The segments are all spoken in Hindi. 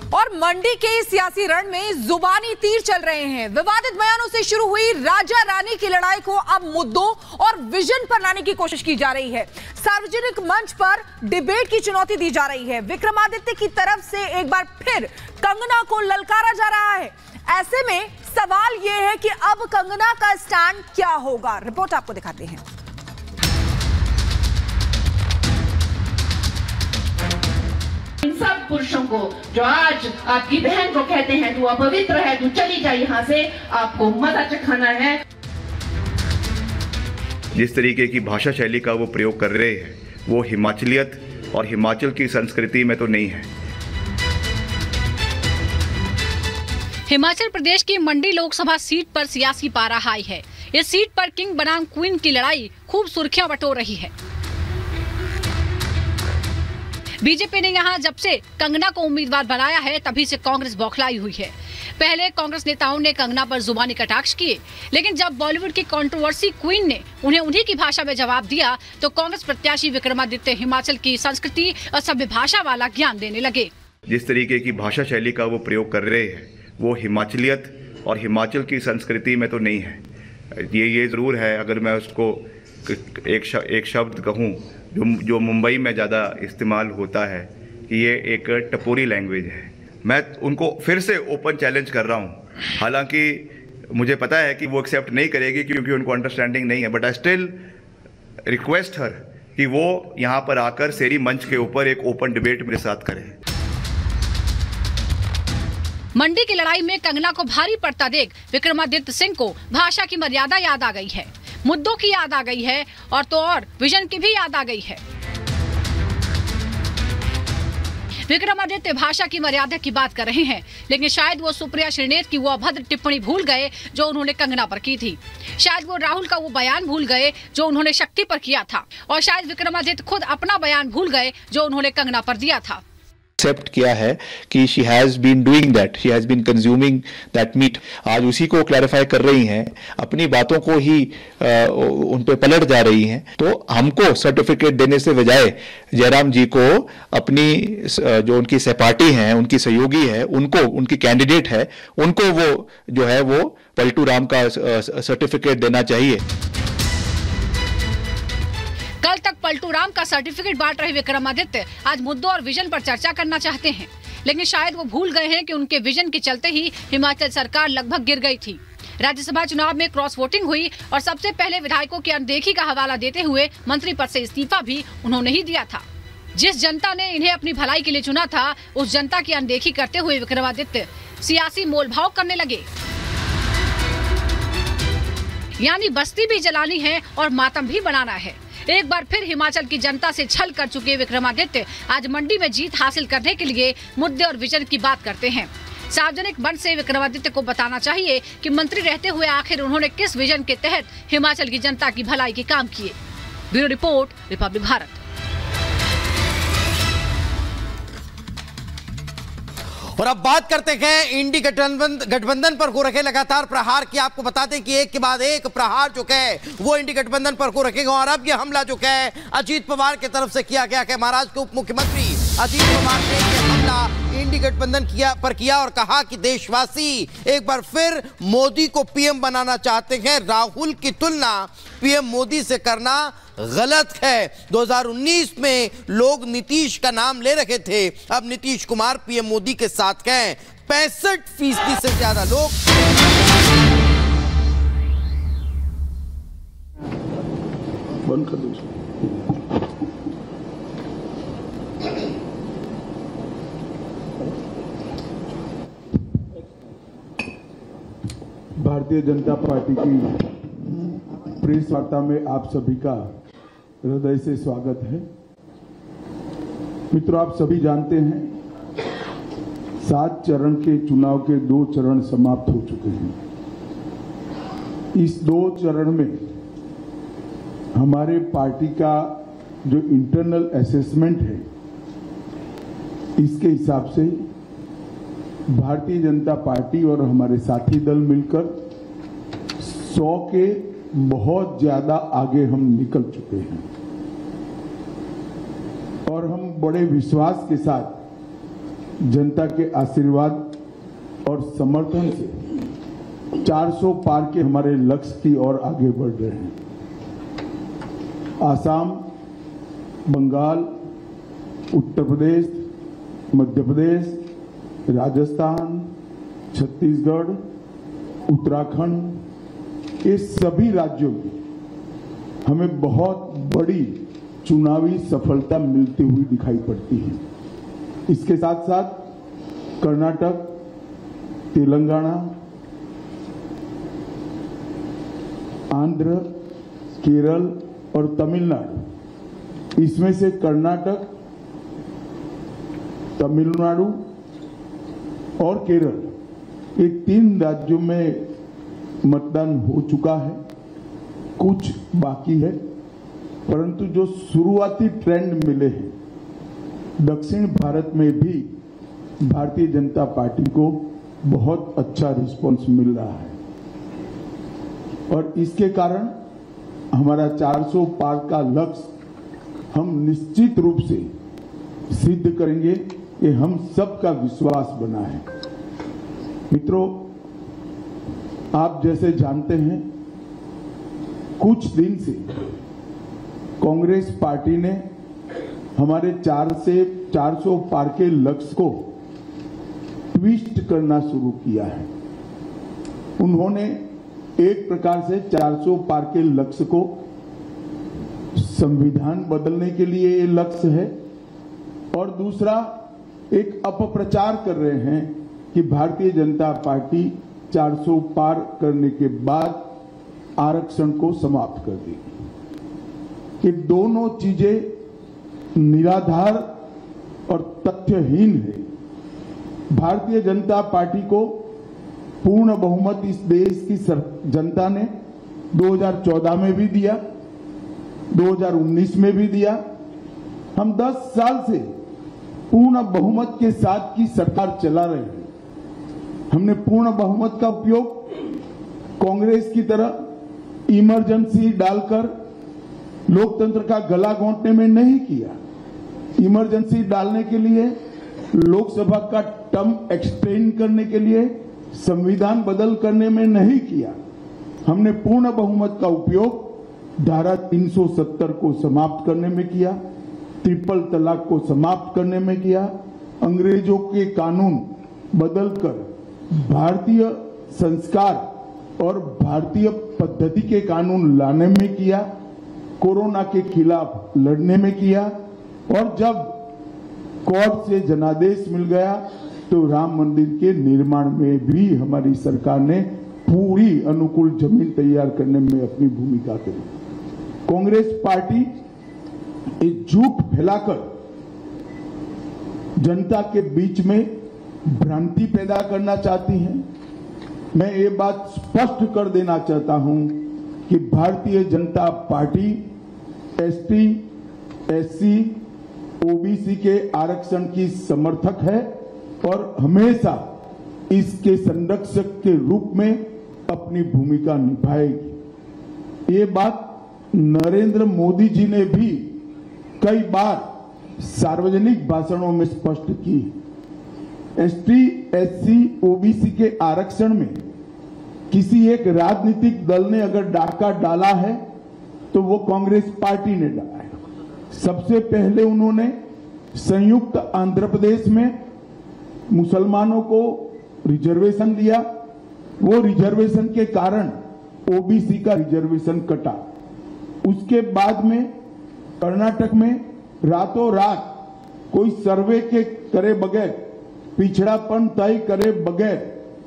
और मंडी के सियासी रण में जुबानी तीर चल रहे हैं। विवादित बयानों से शुरू हुई राजा रानी की लड़ाई को अब मुद्दों और विजन पर लाने की कोशिश की जा रही है। सार्वजनिक मंच पर डिबेट की चुनौती दी जा रही है। विक्रमादित्य की तरफ से एक बार फिर कंगना को ललकारा जा रहा है। ऐसे में सवाल यह है कि अब कंगना का स्टैंड क्या होगा। रिपोर्ट आपको दिखाते हैं। इन सब पुरुषों को जो आज आपकी बहन को कहते हैं तू अपवित्र है, तू चली जा यहाँ से, आपको मजा चखाना है। जिस तरीके की भाषा शैली का वो प्रयोग कर रहे हैं वो हिमाचलियत और हिमाचल की संस्कृति में तो नहीं है। हिमाचल प्रदेश की मंडी लोकसभा सीट पर सियासी पारा हाई है। इस सीट पर किंग बनाम क्वीन की लड़ाई खूब सुर्खियां बटोर रही है। बीजेपी ने यहां जब से कंगना को उम्मीदवार बनाया है तभी से कांग्रेस बौखलाई हुई है। पहले कांग्रेस नेताओं ने कंगना पर जुबानी कटाक्ष किए, लेकिन जब बॉलीवुड की कंट्रोवर्सी क्वीन ने उन्हें उन्हीं की भाषा में जवाब दिया तो कांग्रेस प्रत्याशी विक्रमादित्य हिमाचल की संस्कृति और सभ्य भाषा वाला ज्ञान देने लगे। जिस तरीके की भाषा शैली का वो प्रयोग कर रहे हैं वो हिमाचलियत और हिमाचल की संस्कृति में तो नहीं है। ये ज़रूर है, अगर मैं उसको एक शब्द कहूँ जो मुंबई में ज़्यादा इस्तेमाल होता है कि ये एक टपोरी लैंग्वेज है। मैं उनको फिर से ओपन चैलेंज कर रहा हूँ, हालांकि मुझे पता है कि वो एक्सेप्ट नहीं करेगी क्योंकि उनको अंडरस्टैंडिंग नहीं है, बट आई स्टिल रिक्वेस्ट हर कि वो यहाँ पर आकर शेरी मंच के ऊपर एक ओपन डिबेट मेरे साथ करें। मंडी की लड़ाई में कंगना को भारी पड़ता देख विक्रमादित्य सिंह को भाषा की मर्यादा याद आ गई है, मुद्दों की याद आ गई है और तो और विजन की भी याद आ गई है। विक्रमादित्य भाषा की मर्यादा की बात कर रहे हैं, लेकिन शायद वो सुप्रिया श्रीनेत की वो अभद्र टिप्पणी भूल गए जो उन्होंने कंगना पर की थी। शायद वो राहुल का वो बयान भूल गए जो उन्होंने शक्ति पर किया था, और शायद विक्रमादित्य खुद अपना बयान भूल गए जो उन्होंने कंगना पर दिया था। एक्सेप्ट किया है कि she has been doing that, she has been consuming that meat. आज उसी को क्लैरिफाई कर रही हैं, अपनी बातों को ही उन पे पलट जा रही हैं। तो हमको सर्टिफिकेट देने से बजाय जयराम जी को अपनी जो उनकी सहपाठी हैं, उनकी सहयोगी है, उनको, उनकी कैंडिडेट है, उनको वो जो है वो पलटू राम का सर्टिफिकेट देना चाहिए। कल तक पलटू राम का सर्टिफिकेट बांट रहे विक्रमादित्य आज मुद्दों और विजन पर चर्चा करना चाहते हैं, लेकिन शायद वो भूल गए हैं कि उनके विजन के चलते ही हिमाचल सरकार लगभग गिर गई थी। राज्यसभा चुनाव में क्रॉस वोटिंग हुई और सबसे पहले विधायकों की अनदेखी का हवाला देते हुए मंत्री पद से इस्तीफा भी उन्होंने ही दिया था। जिस जनता ने इन्हें अपनी भलाई के लिए चुना था, उस जनता की अनदेखी करते हुए विक्रमादित्य सियासी मोलभाव करने लगे। यानी बस्ती भी जलानी है और मातम भी बनाना है। एक बार फिर हिमाचल की जनता से छल कर चुके विक्रमादित्य आज मंडी में जीत हासिल करने के लिए मुद्दे और विजन की बात करते हैं। सार्वजनिक मंच से विक्रमादित्य को बताना चाहिए कि मंत्री रहते हुए आखिर उन्होंने किस विजन के तहत हिमाचल की जनता की भलाई के काम किए। Bureau report, Republic Bharat. और अब बात करते हैं इंडी गठबंधन पर हो रखे लगातार प्रहार की। आपको बता दें कि एक के बाद एक प्रहार जो है वो इंडी गठबंधन पर हो रखेगा, और अब ये हमला जो है अजीत पवार की तरफ से किया गया है। महाराष्ट्र के उप मुख्यमंत्री अजीत पवार ने यह हमला इंडी गठबंधन पर किया और कहा कि देशवासी एक बार फिर मोदी को पीएम बनाना चाहते हैं। राहुल की तुलना पीएम मोदी से करना गलत है। 2019 में लोग नीतीश का नाम ले रहे थे, अब नीतीश कुमार पीएम मोदी के साथ हैं। 65% से ज्यादा लोग बंद कर दो। भारतीय जनता पार्टी की प्रेस वार्ता में आप सभी का हृदय से स्वागत है। मित्रों, आप सभी जानते हैं 7 चरण के चुनाव के 2 चरण समाप्त हो चुके हैं। इस 2 चरण में हमारे पार्टी का जो इंटरनल असेसमेंट है, इसके हिसाब से भारतीय जनता पार्टी और हमारे साथी दल मिलकर 100 के बहुत ज्यादा आगे हम निकल चुके हैं और हम बड़े विश्वास के साथ जनता के आशीर्वाद और समर्थन से 400 पार के हमारे लक्ष्य की ओर आगे बढ़ रहे हैं। आसाम, बंगाल, उत्तर प्रदेश, मध्य प्रदेश, राजस्थान, छत्तीसगढ़, उत्तराखंड, ये सभी राज्यों में हमें बहुत बड़ी चुनावी सफलता मिलती हुई दिखाई पड़ती है। इसके साथ साथ कर्नाटक, तेलंगाना, आंध्र, केरल और तमिलनाडु, इसमें से कर्नाटक, तमिलनाडु और केरल, ये 3 राज्यों में मतदान हो चुका है, कुछ बाकी है, परंतु जो शुरुआती ट्रेंड मिले हैं, दक्षिण भारत में भी भारतीय जनता पार्टी को बहुत अच्छा रिस्पांस मिल रहा है और इसके कारण हमारा 400 पार का लक्ष्य हम निश्चित रूप से सिद्ध करेंगे, ये हम सबका विश्वास बना है। मित्रों, आप जैसे जानते हैं, कुछ दिन से कांग्रेस पार्टी ने हमारे 400 पार के लक्ष्य को ट्विस्ट करना शुरू किया है। उन्होंने एक प्रकार से 400 पार के लक्ष्य को संविधान बदलने के लिए ये लक्ष्य है और दूसरा एक अपप्रचार कर रहे हैं कि भारतीय जनता पार्टी 400 पार करने के बाद आरक्षण को समाप्त कर देगी। ये दोनों चीजें निराधार और तथ्यहीन है। भारतीय जनता पार्टी को पूर्ण बहुमत इस देश की जनता ने 2014 में भी दिया, 2019 में भी दिया। हम 10 साल से पूर्ण बहुमत के साथ की सरकार चला रहे हैं। हमने पूर्ण बहुमत का उपयोग कांग्रेस की तरह इमरजेंसी डालकर लोकतंत्र का गला घोंटने में नहीं किया। इमरजेंसी डालने के लिए, लोकसभा का टर्म एक्सटेंड करने के लिए, संविधान बदल करने में नहीं किया। हमने पूर्ण बहुमत का उपयोग धारा 370 को समाप्त करने में किया, ट्रिपल तलाक को समाप्त करने में किया, अंग्रेजों के कानून बदलकर भारतीय संस्कार और भारतीय पद्धति के कानून लाने में किया, कोरोना के खिलाफ लड़ने में किया और जब कोर्ट से जनादेश मिल गया तो राम मंदिर के निर्माण में भी हमारी सरकार ने पूरी अनुकूल जमीन तैयार करने में अपनी भूमिका करी। कांग्रेस पार्टी एक झूठ फैलाकर जनता के बीच में भ्रांति पैदा करना चाहती है। मैं ये बात स्पष्ट कर देना चाहता हूं कि Bharatiya Janata party ST, SC, OBC के आरक्षण की समर्थक है और हमेशा इसके संरक्षक के रूप में अपनी भूमिका निभाएगी। ये बात नरेंद्र मोदी जी ने भी कई बार सार्वजनिक भाषणों में स्पष्ट की। एसटी, एससी, ओबीसी के आरक्षण में किसी एक राजनीतिक दल ने अगर डाका डाला है तो वो कांग्रेस पार्टी ने डाला है। सबसे पहले उन्होंने संयुक्त आंध्र प्रदेश में मुसलमानों को रिजर्वेशन दिया। वो रिजर्वेशन के कारण ओबीसी का रिजर्वेशन कटा। उसके बाद में कर्नाटक में रातों रात कोई सर्वे के करे बगैर, पिछड़ापन तय करे बगैर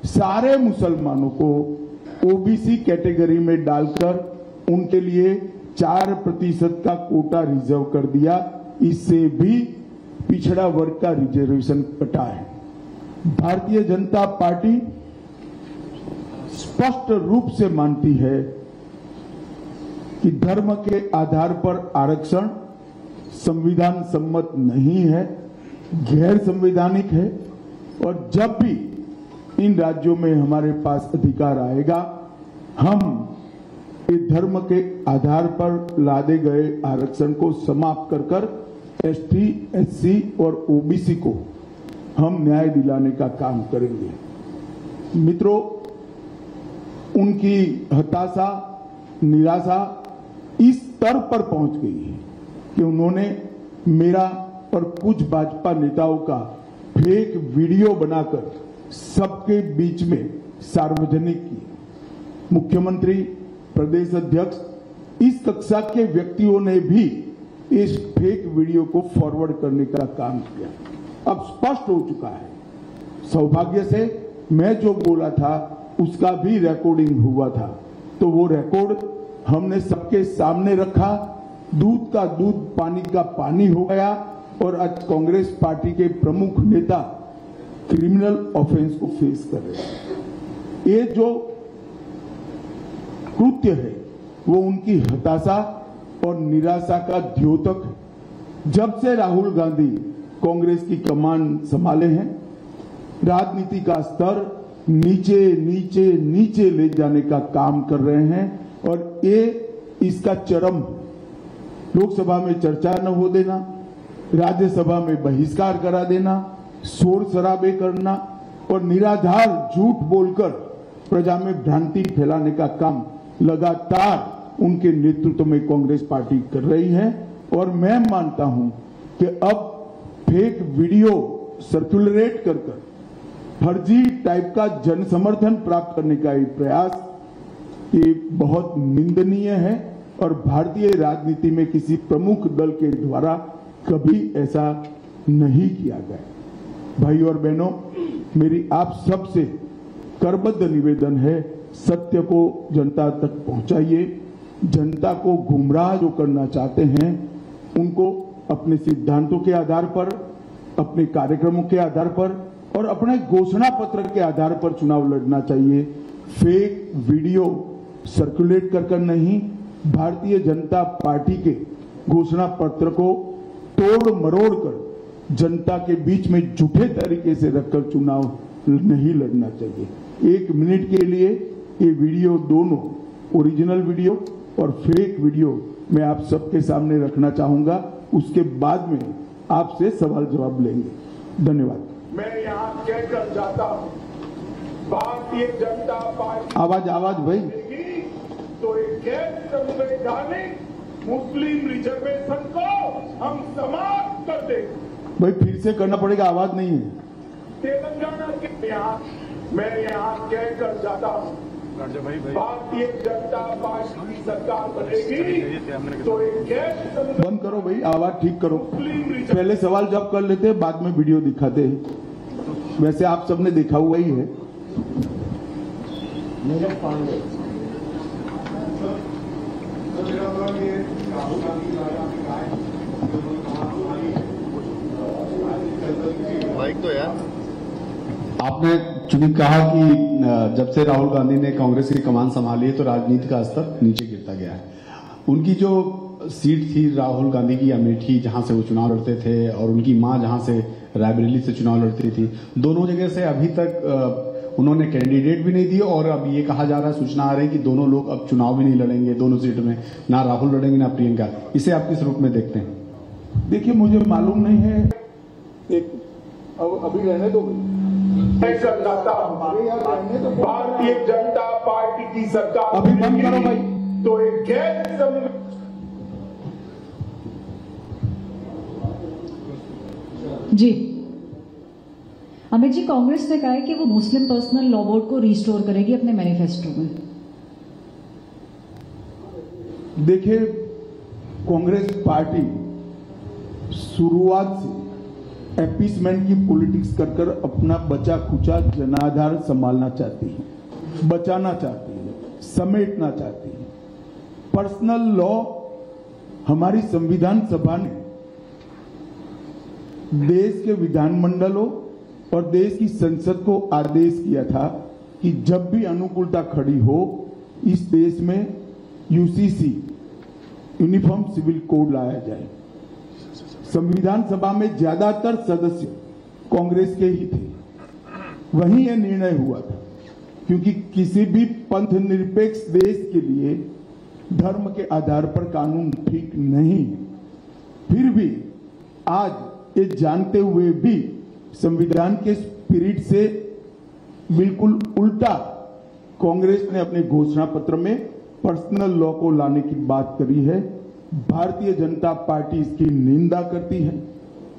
सारे मुसलमानों को ओबीसी कैटेगरी में डालकर उनके लिए 4% का कोटा रिजर्व कर दिया। इससे भी पिछड़ा वर्ग का रिजर्वेशन कटा है। भारतीय जनता पार्टी स्पष्ट रूप से मानती है कि धर्म के आधार पर आरक्षण संविधान सम्मत नहीं है, गैर संवैधानिक है और जब भी इन राज्यों में हमारे पास अधिकार आएगा, हम इस धर्म के आधार पर लादे गए आरक्षण को समाप्त कर एसटी, एससी और ओबीसी को हम न्याय दिलाने का काम करेंगे। मित्रों, उनकी हताशा, निराशा इस स्तर पर पहुंच गई है कि उन्होंने मेरा और कुछ भाजपा नेताओं का फेक वीडियो बनाकर सबके बीच में सार्वजनिक किया। मुख्यमंत्री, प्रदेश अध्यक्ष, इस कक्षा के व्यक्तियों ने भी इस फेक वीडियो को फॉरवर्ड करने का काम किया। अब स्पष्ट हो चुका है। सौभाग्य से मैं जो बोला था उसका भी रिकॉर्डिंग हुआ था, तो वो रिकॉर्ड हमने सबके सामने रखा। दूध का दूध, पानी का पानी हो गया और आज कांग्रेस पार्टी के प्रमुख नेता क्रिमिनल ऑफेंस को फेस कर रहे हैं। ये जो कृत्य है वो उनकी हताशा और निराशा का द्योतक है। जब से राहुल गांधी कांग्रेस की कमान संभाले हैं, राजनीति का स्तर नीचे नीचे नीचे ले जाने का काम कर रहे हैं और ये इसका चरम, लोकसभा में चर्चा न हो देना, राज्यसभा में बहिष्कार करा देना, शोर शराबे करना और निराधार झूठ बोलकर प्रजा में भ्रांति फैलाने का काम लगातार उनके नेतृत्व में कांग्रेस पार्टी कर रही है। और मैं मानता हूं कि अब फेक वीडियो सर्कुलेट कर फर्जी टाइप का जन समर्थन प्राप्त करने का ये प्रयास, ये बहुत निंदनीय है और भारतीय राजनीति में किसी प्रमुख दल के द्वारा कभी ऐसा नहीं किया गया। भाई और बहनों, मेरी आप सबसे करबद्ध निवेदन है, सत्य को जनता तक पहुंचाइए। जनता को गुमराह जो करना चाहते हैं उनको अपने सिद्धांतों के आधार पर, अपने कार्यक्रमों के आधार पर और अपने घोषणा पत्र के आधार पर चुनाव लड़ना चाहिए। फेक वीडियो सर्कुलेट कर नहीं, भारतीय जनता पार्टी के घोषणा पत्र को तोड़ मरोड़ कर जनता के बीच में झूठे तरीके से रखकर चुनाव नहीं लड़ना चाहिए। 1 मिनट के लिए ये वीडियो, दोनों ओरिजिनल वीडियो और फेक वीडियो मैं आप सबके सामने रखना चाहूंगा। उसके बाद में आपसे सवाल जवाब लेंगे। धन्यवाद। मैं यहाँ कहकर जाता हूँ, भारतीय जनता पार्टी आवाज भाई, तो एक गैर संवैधानिक मुस्लिम रिजर्वेशन को हम समाप्त कर देंगे। भाई फिर से करना पड़ेगा, आवाज नहीं है। तेलंगाना के यहाँ मैं यहाँ कहकर जाता हूँ, भारतीय जनता पार्टी की सरकार बनेगी तो एक गैर बंद करो भाई, आवाज ठीक करो। पहले सवाल जवाब कर लेते हैं, बाद में वीडियो दिखाते हैं। वैसे आप सबने देखा हुआ ही है। माइक तो यार। आपने चूंकि कहा कि जब से राहुल गांधी ने कांग्रेस की कमान संभाली है तो राजनीति का स्तर नीचे गिरता गया है। उनकी जो सीट थी राहुल गांधी की अमेठी, जहां से वो चुनाव लड़ते थे, और उनकी मां जहां से रायबरेली से चुनाव लड़ती थी, दोनों जगह से अभी तक उन्होंने कैंडिडेट भी नहीं दिए। और अब ये कहा जा रहा है, सूचना आ रही है कि दोनों लोग अब चुनाव भी नहीं लड़ेंगे दोनों सीट में, ना राहुल लड़ेंगे ना प्रियंका। इसे आप किस रूप में देखते हैं? देखिए, मुझे मालूम नहीं है, एक अभी रहने दो। भारतीय जनता पार्टी की सरकार अभी बंद करो भाई। तो एक गैर जी अमित जी, कांग्रेस ने कहा है कि वो मुस्लिम पर्सनल लॉ बोर्ड को रिस्टोर करेगी अपने मैनिफेस्टो में। देखिए, कांग्रेस पार्टी शुरुआत से एपीसमेंट की पॉलिटिक्स कर अपना बचा खुचा जनाधार संभालना चाहती है, बचाना चाहती है, समेटना चाहती है। पर्सनल लॉ, हमारी संविधान सभा ने देश के विधानमंडलों और देश की संसद को आदेश किया था कि जब भी अनुकूलता खड़ी हो, इस देश में यूसीसी, यूनिफॉर्म सिविल कोड लाया जाए। संविधान सभा में ज्यादातर सदस्य कांग्रेस के ही थे, वहीं यह निर्णय हुआ था, क्योंकि किसी भी पंथ निरपेक्ष देश के लिए धर्म के आधार पर कानून ठीक नहीं है। फिर भी आज ये जानते हुए भी संविधान के स्पिरिट से बिल्कुल उल्टा कांग्रेस ने अपने घोषणा पत्र में पर्सनल लॉ को लाने की बात करी है। भारतीय जनता पार्टी इसकी निंदा करती है।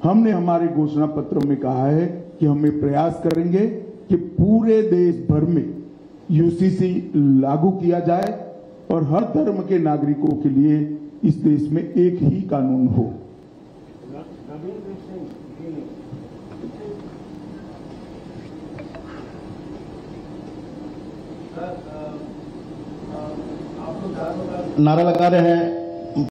हमने हमारे घोषणा पत्र में कहा है कि हम प्रयास करेंगे कि पूरे देश भर में यूसीसी लागू किया जाए और हर धर्म के नागरिकों के लिए इस देश में एक ही कानून हो। नारा लगा रहे हैं